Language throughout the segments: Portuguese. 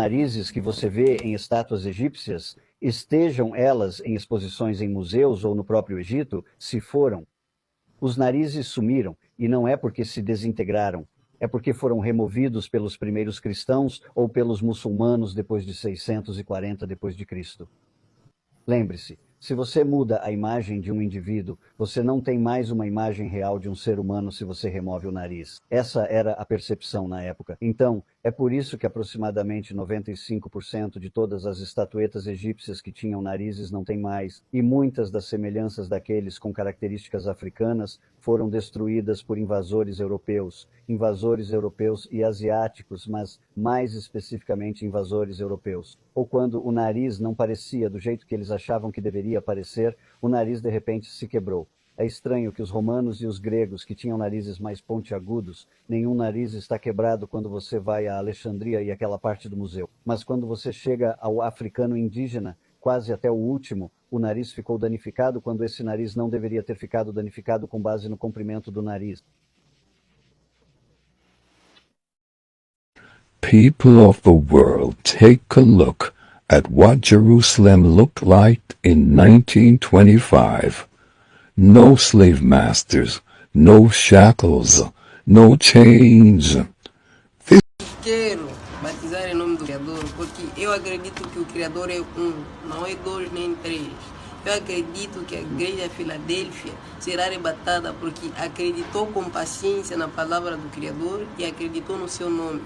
narizes que você vê em estátuas egípcias, estejam elas em exposições em museus ou no próprio Egito, se foram. Os narizes sumiram, e não é porque se desintegraram, é porque foram removidos pelos primeiros cristãos ou pelos muçulmanos depois de 640 depois de Cristo. Lembre-se, se você muda a imagem de um indivíduo, você não tem mais uma imagem real de um ser humano se você remove o nariz. Essa era a percepção na época. Então, é por isso que aproximadamente 95% de todas as estatuetas egípcias que tinham narizes não tem mais, e muitas das semelhanças daqueles com características africanas foram destruídas por invasores europeus e asiáticos, mas mais especificamente invasores europeus. Ou quando o nariz não parecia do jeito que eles achavam que deveria parecer, o nariz de repente se quebrou. É estranho que os romanos e os gregos, que tinham narizes mais pontiagudos, nenhum nariz está quebrado quando você vai a Alexandria e aquela parte do museu. Mas quando você chega ao africano indígena, quase até o último, o nariz ficou danificado quando esse nariz não deveria ter ficado danificado com base no comprimento do nariz. People of the world, take a look at what Jerusalem looked like in 1925. No slave masters, no shackles, no chains. Quero batizar em nome do Criador, porque eu acredito que o Criador é um, não é dois nem três. Eu acredito que a igreja Filadélfia será arrebatada porque acreditou com paciência na palavra do Criador e acreditou no seu nome.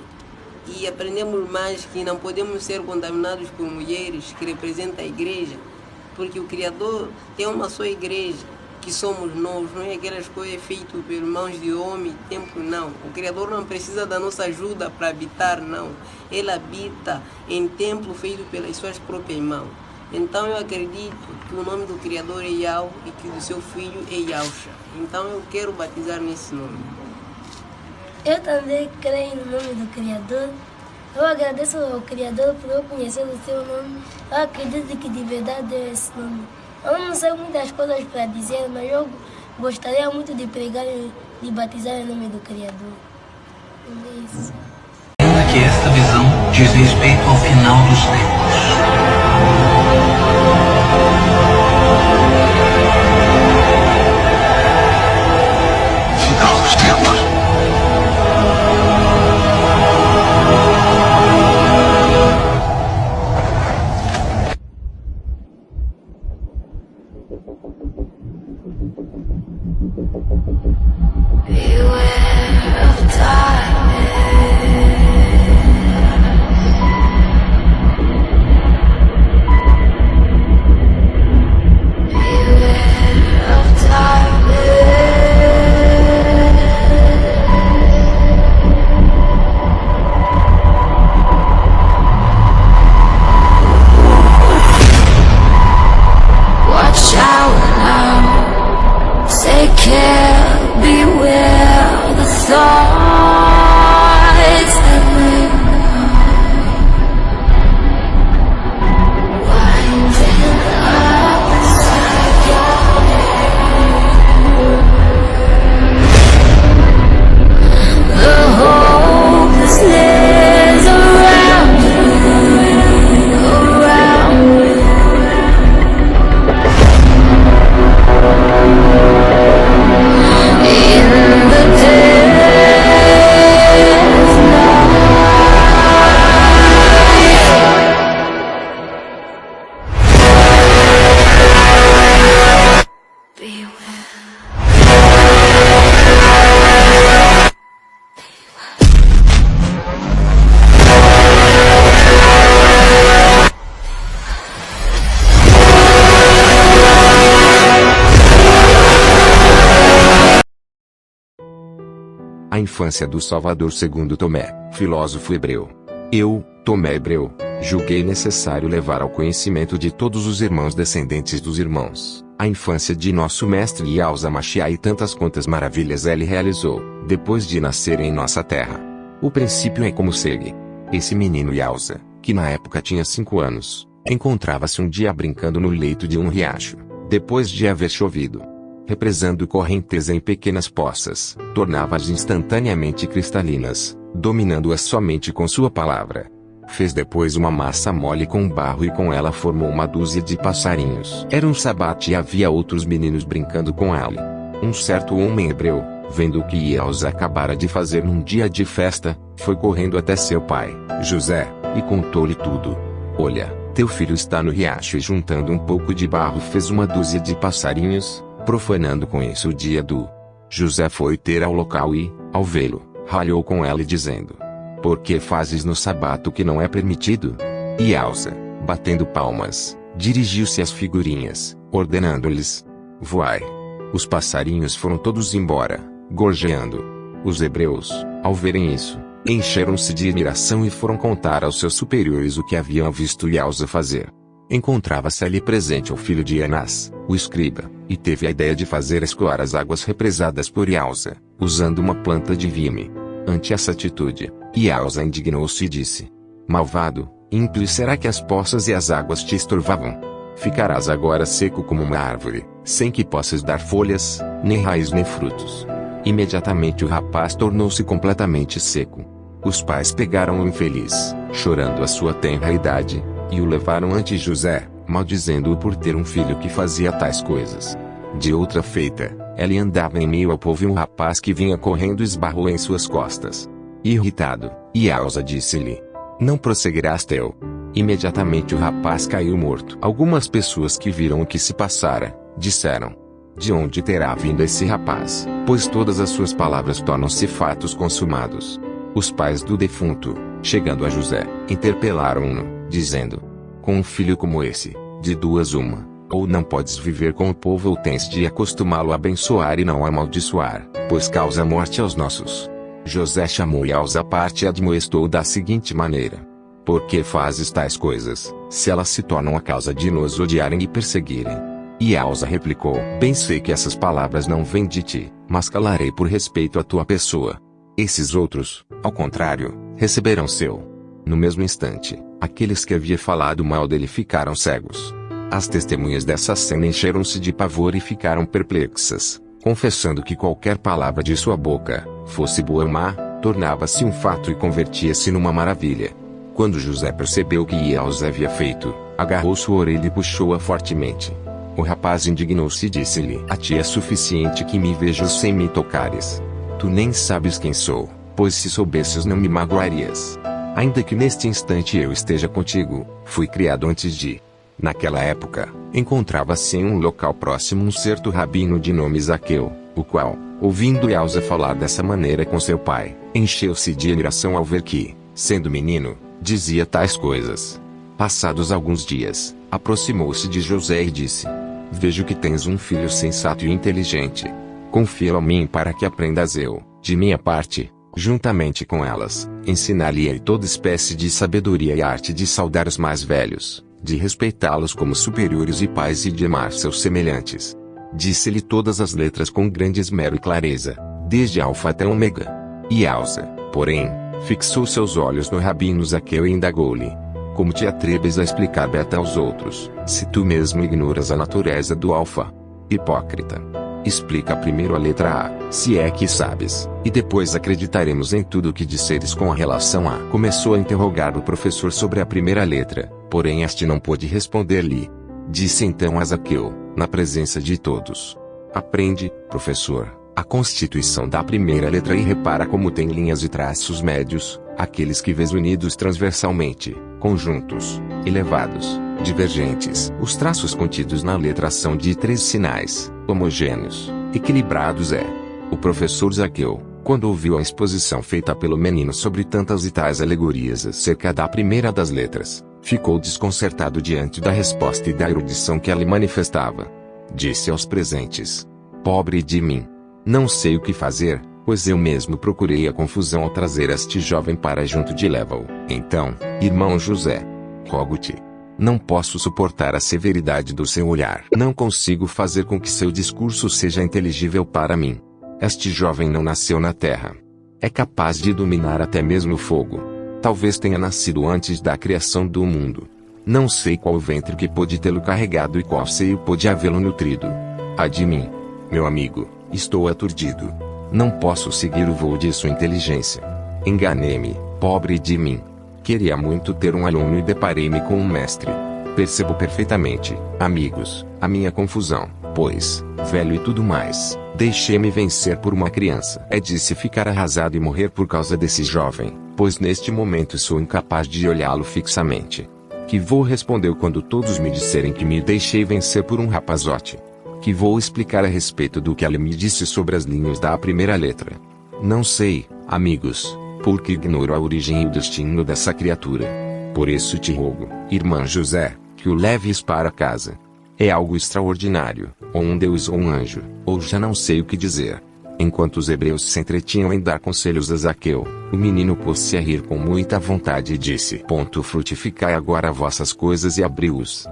E aprendemos mais que não podemos ser contaminados por mulheres que representam a igreja, porque o Criador tem uma só igreja, que somos nós, não é aquelas coisas feitas por mãos de homem, templo, não. O Criador não precisa da nossa ajuda para habitar, não. Ele habita em templo feito pelas suas próprias mãos. Então eu acredito que o nome do Criador é Yahweh e que o do seu filho é Yahusha. Então eu quero batizar nesse nome. Eu também creio no nome do Criador. Eu agradeço ao Criador por eu conhecer o seu nome. Eu acredito que de verdade é esse nome. Eu não sei muitas coisas para dizer, mas eu gostaria muito de pregar e de batizar em nome do Criador. É isso. Ainda que esta visão diz respeito ao final dos tempos. A infância do Salvador segundo Tomé, filósofo hebreu. Eu, Tomé hebreu, julguei necessário levar ao conhecimento de todos os irmãos descendentes dos irmãos, a infância de nosso mestre Yahusha Mashiach e tantas quantas maravilhas ele realizou, depois de nascer em nossa terra. O princípio é como segue. Esse menino Yahusha, que na época tinha 5 anos, encontrava-se um dia brincando no leito de um riacho, depois de haver chovido. Represando correnteza em pequenas poças, tornava-as instantaneamente cristalinas, dominando-as somente com sua palavra. Fez depois uma massa mole com barro e com ela formou uma dúzia de passarinhos. Era um sabate e havia outros meninos brincando com ela. Um certo homem hebreu, vendo o que Elsa acabara de fazer num dia de festa, foi correndo até seu pai, José, e contou-lhe tudo. Olha, teu filho está no riacho e juntando um pouco de barro fez uma dúzia de passarinhos, profanando com isso o dia do. José foi ter ao local e, ao vê-lo, ralhou com ela dizendo: por que fazes no sabato o que não é permitido? E Elsa, batendo palmas, dirigiu-se às figurinhas, ordenando-lhes: voai. Os passarinhos foram todos embora, gorjeando. Os hebreus, ao verem isso, encheram-se de admiração e foram contar aos seus superiores o que haviam visto Elsa fazer. Encontrava-se ali presente o filho de Anás, o escriba, e teve a ideia de fazer escoar as águas represadas por Elsa, usando uma planta de vime. Ante essa atitude, Elsa indignou-se e disse: malvado, ímpio, será que as poças e as águas te estorvavam? Ficarás agora seco como uma árvore, sem que possas dar folhas, nem raiz nem frutos. Imediatamente o rapaz tornou-se completamente seco. Os pais pegaram o infeliz, chorando a sua tenra idade, e o levaram ante José, maldizendo-o por ter um filho que fazia tais coisas. De outra feita, ele andava em meio ao povo e um rapaz que vinha correndo esbarrou em suas costas. Irritado, Elsa disse-lhe: não prosseguirás teu. Imediatamente o rapaz caiu morto. Algumas pessoas que viram o que se passara, disseram: de onde terá vindo esse rapaz? Pois todas as suas palavras tornam-se fatos consumados. Os pais do defunto, chegando a José, interpelaram-no, dizendo: com um filho como esse, de duas uma, ou não podes viver com o povo ou tens de acostumá-lo a abençoar e não a amaldiçoar, pois causa morte aos nossos. José chamou Elsa à parte e a admoestou da seguinte maneira: por que fazes tais coisas, se elas se tornam a causa de nos odiarem e perseguirem? E Elsa replicou: bem sei que essas palavras não vêm de ti, mas calarei por respeito à tua pessoa. Esses outros, ao contrário, receberão seu. No mesmo instante, aqueles que havia falado mal dele ficaram cegos. As testemunhas dessa cena encheram-se de pavor e ficaram perplexas, confessando que qualquer palavra de sua boca, fosse boa ou má, tornava-se um fato e convertia-se numa maravilha. Quando José percebeu o que Elsa havia feito, agarrou sua orelha e puxou-a fortemente. O rapaz indignou-se e disse-lhe: a ti é suficiente que me vejas sem me tocares. Tu nem sabes quem sou, pois se soubesses não me magoarias. Ainda que neste instante eu esteja contigo, fui criado antes de. Naquela época, encontrava-se em um local próximo um certo rabino de nome Zaqueu, o qual, ouvindo Elsa falar dessa maneira com seu pai, encheu-se de admiração ao ver que, sendo menino, dizia tais coisas. Passados alguns dias, aproximou-se de José e disse: vejo que tens um filho sensato e inteligente. Confia-o a mim para que aprendas eu, de minha parte, juntamente com elas, ensinar-lhe toda espécie de sabedoria e arte de saudar os mais velhos, de respeitá-los como superiores e pais e de amar seus semelhantes. Disse-lhe todas as letras com grande esmero e clareza, desde alfa até ômega. E Elsa, porém, fixou seus olhos no rabino Zaqueu e indagou-lhe: como te atreves a explicar beta aos outros, se tu mesmo ignoras a natureza do alfa? Hipócrita! Explica primeiro a letra A, se é que sabes, e depois acreditaremos em tudo o que disseres com a relação a. Começou a interrogar o professor sobre a primeira letra, porém este não pôde responder-lhe. Disse então a Zaqueu, na presença de todos: aprende, professor, a constituição da primeira letra e repara como tem linhas e traços médios, aqueles que vês unidos transversalmente, conjuntos, elevados, divergentes. Os traços contidos na letra são de 3 sinais, homogêneos, equilibrados. O professor Zaqueu, quando ouviu a exposição feita pelo menino sobre tantas e tais alegorias acerca da primeira das letras, ficou desconcertado diante da resposta e da erudição que ela manifestava. Disse aos presentes: pobre de mim! Não sei o que fazer, pois eu mesmo procurei a confusão ao trazer este jovem para junto de Léval. Então, irmão José, rogo-te. Não posso suportar a severidade do seu olhar. Não consigo fazer com que seu discurso seja inteligível para mim. Este jovem não nasceu na terra. É capaz de dominar até mesmo o fogo. Talvez tenha nascido antes da criação do mundo. Não sei qual o ventre que pôde tê-lo carregado e qual seio pôde havê-lo nutrido. Ai de mim, meu amigo, estou aturdido. Não posso seguir o voo de sua inteligência. Enganei-me, pobre de mim. Queria muito ter um aluno e deparei-me com um mestre. Percebo perfeitamente, amigos, a minha confusão, pois, velho e tudo mais, deixei-me vencer por uma criança. É de se ficar arrasado e morrer por causa desse jovem, pois neste momento sou incapaz de olhá-lo fixamente. Que vou responder quando todos me disserem que me deixei vencer por um rapazote? Que vou explicar a respeito do que ele me disse sobre as linhas da primeira letra? Não sei, amigos, porque ignoro a origem e o destino dessa criatura. Por isso te rogo, irmã José, que o leves para casa. É algo extraordinário, ou um deus ou um anjo, ou já não sei o que dizer. Enquanto os hebreus se entretinham em dar conselhos a Zaqueu, o menino pôs-se a rir com muita vontade e disse: frutificai agora vossas coisas e abriu-os.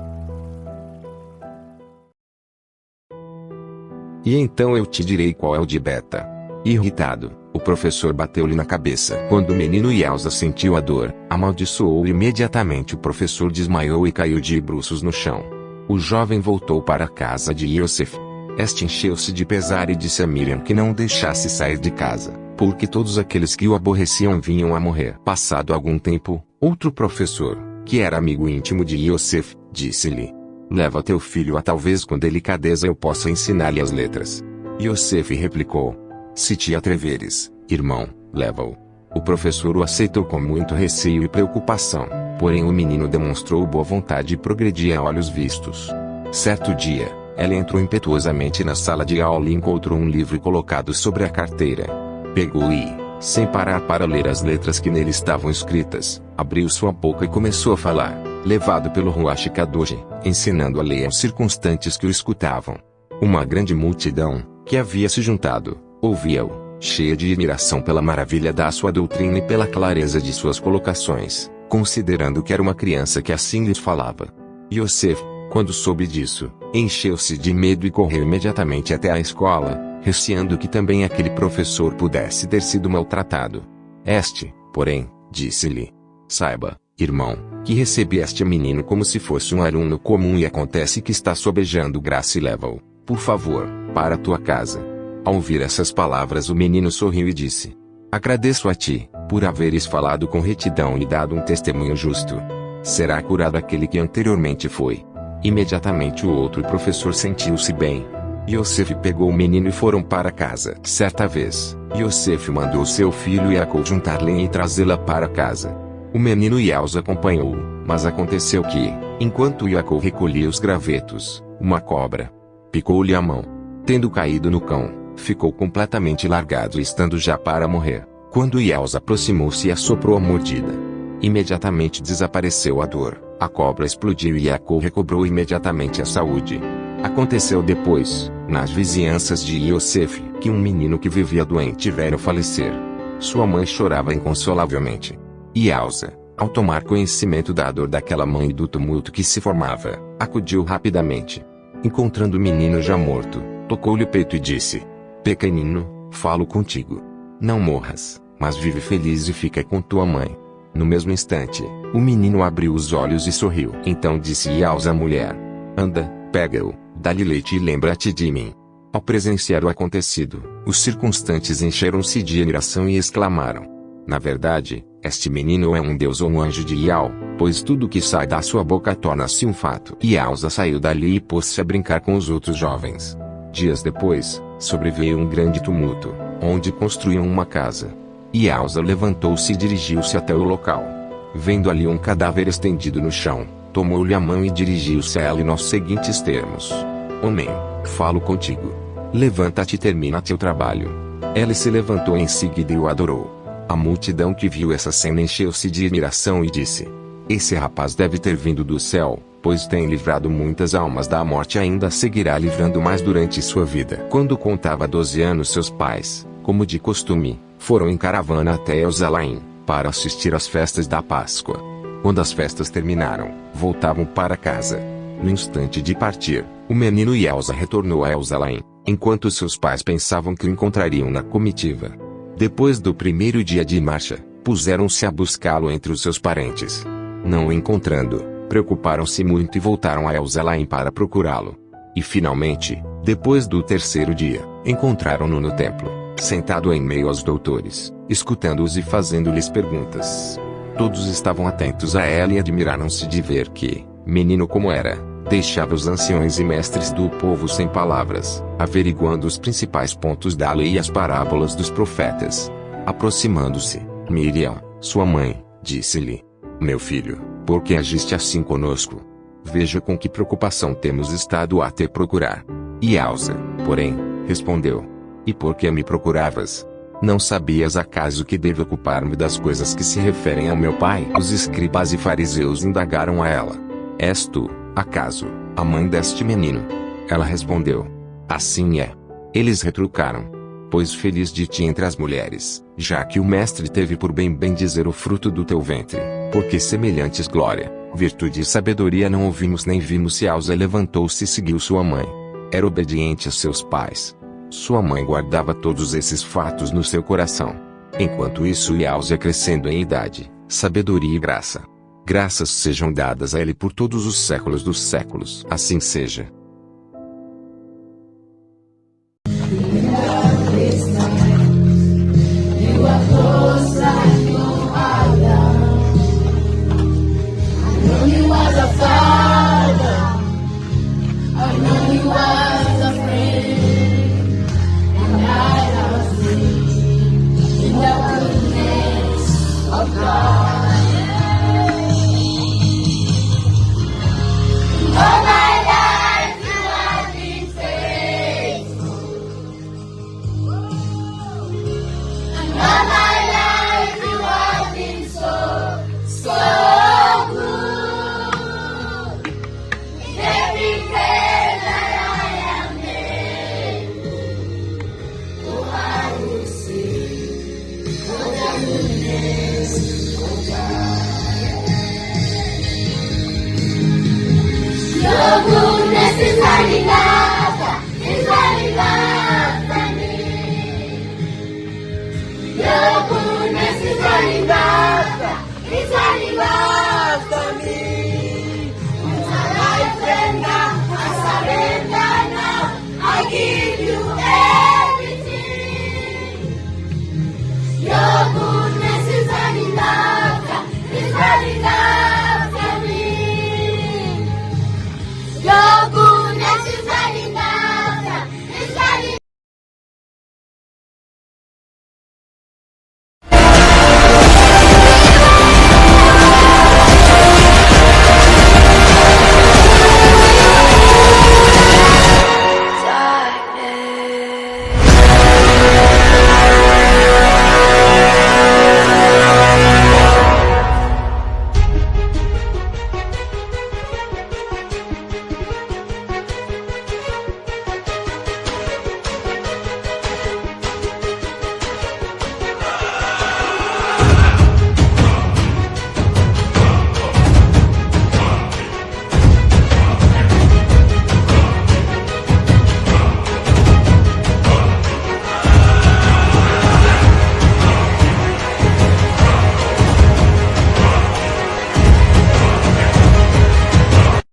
E então eu te direi qual é o de Beta. Irritado, o professor bateu-lhe na cabeça. Quando o menino Elsa sentiu a dor, amaldiçoou imediatamente. O professor desmaiou e caiu de bruços no chão. O jovem voltou para a casa de Yosef. Este encheu-se de pesar e disse a Miriam que não o deixasse sair de casa, porque todos aqueles que o aborreciam vinham a morrer. Passado algum tempo, outro professor, que era amigo íntimo de Yosef, disse-lhe: leva teu filho, a talvez com delicadeza eu possa ensinar-lhe as letras. Yosef replicou: se te atreveres, irmão, leva-o. O professor o aceitou com muito receio e preocupação, porém o menino demonstrou boa vontade e progredia a olhos vistos. Certo dia, ela entrou impetuosamente na sala de aula e encontrou um livro colocado sobre a carteira. Pegou e, sem parar para ler as letras que nele estavam escritas, abriu sua boca e começou a falar, levado pelo Ruach Kadosh, ensinando a lei aos circunstantes que o escutavam. Uma grande multidão, que havia se juntado, ouvia-o, cheia de admiração pela maravilha da sua doutrina e pela clareza de suas colocações, considerando que era uma criança que assim lhes falava. Yosef, quando soube disso, encheu-se de medo e correu imediatamente até a escola, receando que também aquele professor pudesse ter sido maltratado. Este, porém, disse-lhe: saiba, irmão, que recebi este menino como se fosse um aluno comum e acontece que está sobejando graça e leva-o, por favor, para a tua casa. Ao ouvir essas palavras o menino sorriu e disse: agradeço a ti, por haveres falado com retidão e dado um testemunho justo. Será curado aquele que anteriormente foi. Imediatamente o outro professor sentiu-se bem. Yosef pegou o menino e foram para casa. Certa vez, Yosef mandou seu filho Yaakov juntar lenha e trazê-la para casa. O menino Elsa acompanhou-o, mas aconteceu que, enquanto Yaakov recolhia os gravetos, uma cobra picou-lhe a mão. Tendo caído no cão, ficou completamente largado e estando já para morrer, quando Elsa aproximou-se e assoprou a mordida. Imediatamente desapareceu a dor, a cobra explodiu e Yaakov recobrou imediatamente a saúde. Aconteceu depois, nas vizinhanças de Yosef, que um menino que vivia doente veio falecer. Sua mãe chorava inconsolavelmente. E Elsa, ao tomar conhecimento da dor daquela mãe e do tumulto que se formava, acudiu rapidamente. Encontrando o menino já morto, tocou-lhe o peito e disse: pequenino, falo contigo. Não morras, mas vive feliz e fica com tua mãe. No mesmo instante, o menino abriu os olhos e sorriu. Então disse Elsa à mulher: anda, pega-o, dá-lhe leite e lembra-te de mim. Ao presenciar o acontecido, os circunstantes encheram-se de admiração e exclamaram: na verdade, este menino é um deus ou um anjo de Ial, pois tudo que sai da sua boca torna-se um fato. E Elsa saiu dali e pôs-se a brincar com os outros jovens. Dias depois, sobreveio um grande tumulto, onde construíam uma casa. E Elsa levantou-se e dirigiu-se até o local. Vendo ali um cadáver estendido no chão, tomou-lhe a mão e dirigiu-se a ela nos seguintes termos: homem, falo contigo. Levanta-te e termina teu trabalho. Ela se levantou em seguida e o adorou. A multidão que viu essa cena encheu-se de admiração e disse: esse rapaz deve ter vindo do céu, pois tem livrado muitas almas da morte e ainda seguirá livrando mais durante sua vida. Quando contava 12 anos, seus pais, como de costume, foram em caravana até Jerusalém, para assistir às festas da Páscoa. Quando as festas terminaram, voltavam para casa. No instante de partir, o menino Elsa retornou a Jerusalém, enquanto seus pais pensavam que o encontrariam na comitiva. Depois do primeiro dia de marcha, puseram-se a buscá-lo entre os seus parentes. Não o encontrando, preocuparam-se muito e voltaram a Jerusalém para procurá-lo. E finalmente, depois do terceiro dia, encontraram-no no templo, sentado em meio aos doutores, escutando-os e fazendo-lhes perguntas. Todos estavam atentos a ela e admiraram-se de ver que, menino como era, deixava os anciões e mestres do povo sem palavras, averiguando os principais pontos da lei e as parábolas dos profetas. Aproximando-se, Miriam, sua mãe, disse-lhe: Meu filho, por que agiste assim conosco? Veja com que preocupação temos estado a te procurar. E Elsa, porém, respondeu: E por que me procuravas? Não sabias acaso que devo ocupar-me das coisas que se referem ao meu pai? Os escribas e fariseus indagaram a ela: És tu, acaso, a mãe deste menino? Ela respondeu: Assim é. Eles retrucaram: Pois feliz de ti entre as mulheres, já que o mestre teve por bem dizer o fruto do teu ventre, porque semelhantes glória, virtude e sabedoria não ouvimos nem vimos. E Elsa levantou-se e seguiu sua mãe. Era obediente a seus pais. Sua mãe guardava todos esses fatos no seu coração. Enquanto isso Elsa ia crescendo em idade, sabedoria e graça. Graças sejam dadas a ele por todos os séculos dos séculos. Assim seja. Your goodness is running out.